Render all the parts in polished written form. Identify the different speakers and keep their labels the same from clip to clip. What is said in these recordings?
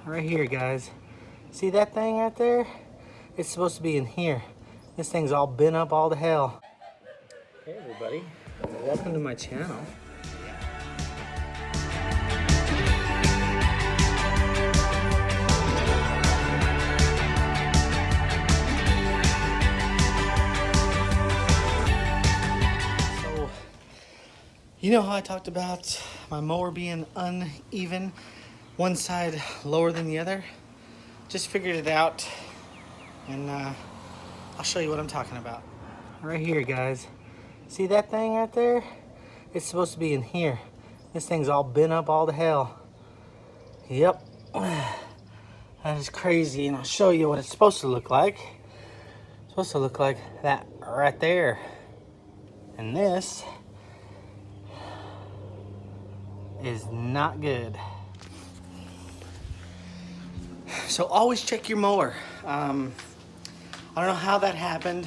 Speaker 1: right here, guys. See that thing right there? It's supposed to be in here. This thing's all bent up all to hell. Hey everybody, welcome to my channel. So, you know how I talked about my mower being uneven, one side lower than the other? Just figured it out, and I'll show you what I'm talking about. Right here, guys. See that thing right there? It's supposed to be in here. This thing's all bent up all to hell. Yep. That is crazy, and I'll show you what it's supposed to look like. It's supposed to look like that right there. And this is not good. So always check your mower. I don't know how that happened.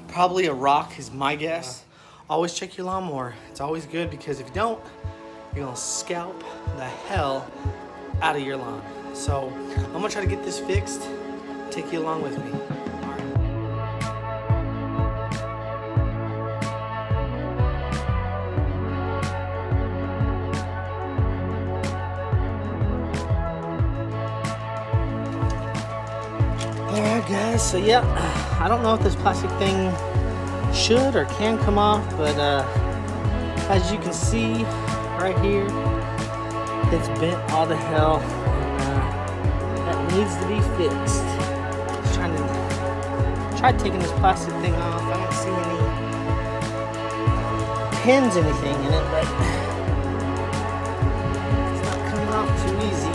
Speaker 1: Probably a rock is my guess. Always check your lawnmower. It's always good because if you don't, you're gonna scalp the hell out of your lawn. So I'm gonna try to get this fixed. Take you along with me. Alright guys, so yeah, I don't know if this plastic thing should or can come off, but as you can see right here, it's bent all to hell, and that needs to be fixed. Just try taking this plastic thing off. I don't see any pins, anything in it, but it's not coming off too easy.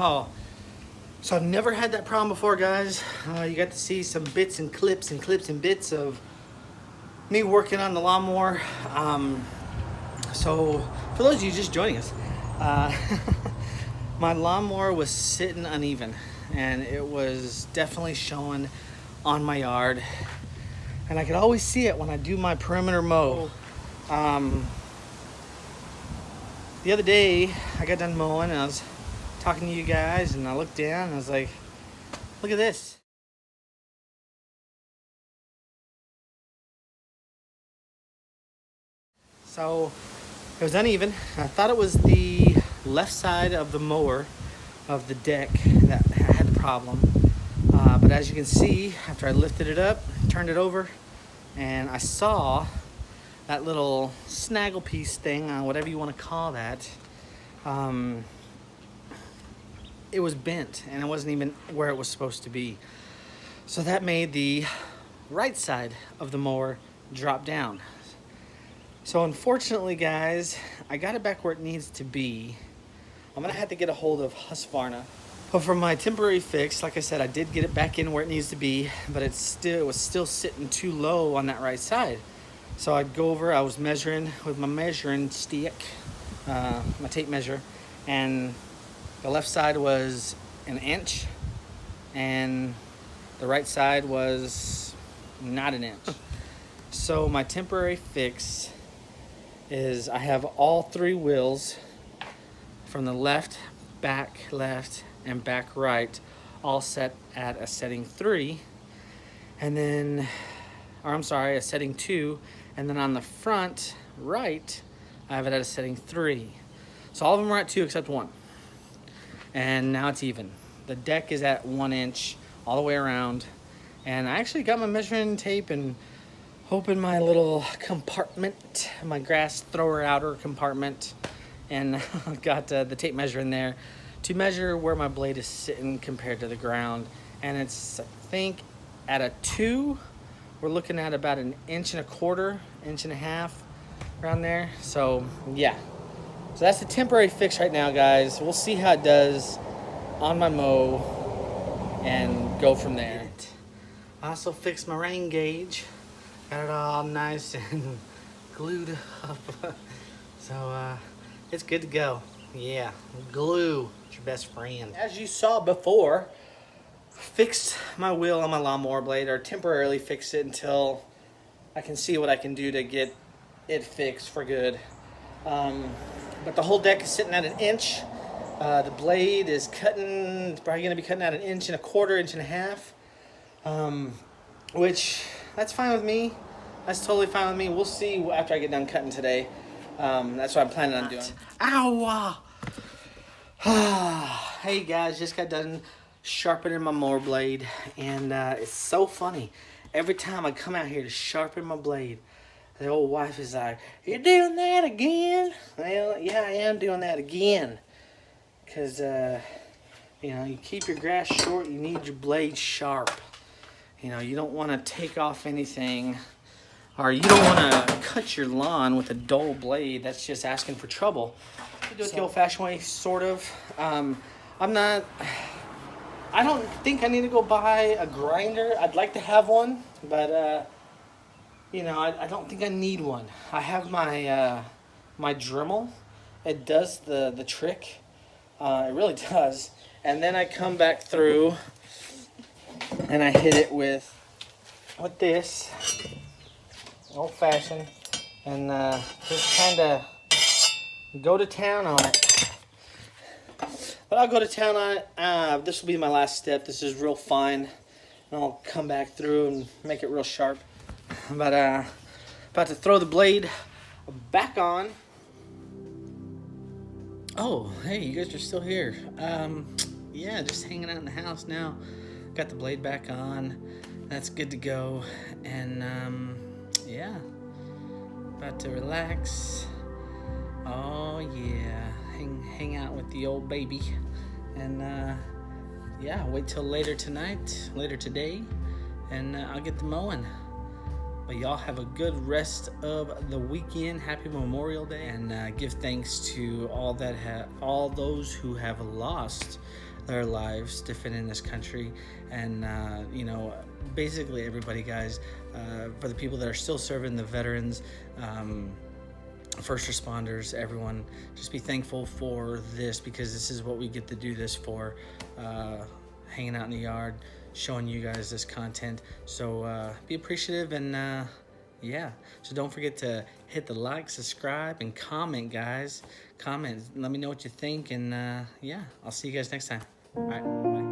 Speaker 1: Oh, so I've never had that problem before, guys. You got to see some bits and clips and bits of me working on the lawnmower. So for those of you just joining us, my lawnmower was sitting uneven, and it was definitely showing on my yard, and I could always see it when I do my perimeter mow. The other day I got done mowing and I was talking to you guys, and I looked down and I was like, look at this. So it was uneven. I thought it was the left side of the mower of the deck that had the problem. But as you can see, after I lifted it up, turned it over, and I saw that little snaggle piece thing, whatever you want to call that, it was bent, and it wasn't even where it was supposed to be. So that made the right side of the mower drop down. So unfortunately, guys, I got it back where it needs to be. I'm gonna have to get a hold of Husqvarna. But for my temporary fix, like I said, I did get it back in where it needs to be, but it was still sitting too low on that right side. So I'd go over, I was measuring with my measuring stick, my tape measure, and the left side was 1 inch, and the right side was not 1 inch. So my temporary fix is I have all 3 wheels from the left, and back right all set at a setting 3, and then, or I'm sorry, a setting 2, and then on the front right I have it at a setting 3. So all of them are at 2 except 1. And now it's even. The deck is at 1 inch all the way around, and I actually got my measuring tape and open my little compartment, my grass thrower outer compartment, and got the tape measure in there to measure where my blade is sitting compared to the ground. And it's, I think, at a 2, we're looking at about 1.25 inches, 1.5 inches, around there. So yeah, so that's the temporary fix right now, guys. We'll see how it does on my mow and go from there. I also fixed my rain gauge, got it all nice and glued up. So it's good to go. Yeah, glue is your best friend. As you saw before, fixed my wheel on my lawnmower blade, or temporarily fixed it until I can see what I can do to get it fixed for good. But the whole deck is sitting at 1 inch. The blade is cutting, it's probably gonna be cutting at 1.25 inches, 1.5 inches. Which, that's fine with me. That's totally fine with me. We'll see after I get done cutting today. That's what I'm planning on doing. Ow! Hey guys, just got done sharpening my mower blade, and it's so funny. Every time I come out here to sharpen my blade, the old wife is like, "You're doing that again?" Well, yeah, I am doing that again. Because, you know, you keep your grass short, you need your blade sharp. You know, you don't want to take off anything, or you don't want to cut your lawn with a dull blade. That's just asking for trouble. You do it the old-fashioned way, sort of. I don't think I need to go buy a grinder. I'd like to have one, but, you know, I don't think I need one. I have my, my Dremel. It does the trick. It really does. And then I come back through and I hit it with this old-fashioned, and just kind of go to town on it. But I'll go to town on it. This will be my last step. This is real fine, and I'll come back through and make it real sharp. But about to throw the blade back on. Oh, hey, you guys are still here. Yeah, just hanging out in the house now. Got the blade back on. That's good to go. And yeah, about to relax. Oh yeah, hang out with the old baby. And yeah, wait till later today, and I'll get the mowing. But y'all have a good rest of the weekend. Happy Memorial Day, and give thanks to all those who have lost their lives defending this country, and you know, basically everybody, guys. For the people that are still serving, the veterans, first responders, everyone, just be thankful for this, because this is what we get to do this for. Hanging out in the yard, showing you guys this content. So be appreciative, and yeah, so don't forget to hit the like, subscribe, and comment, guys. Comment, let me know what you think, and yeah, I'll see you guys next time. All right, bye.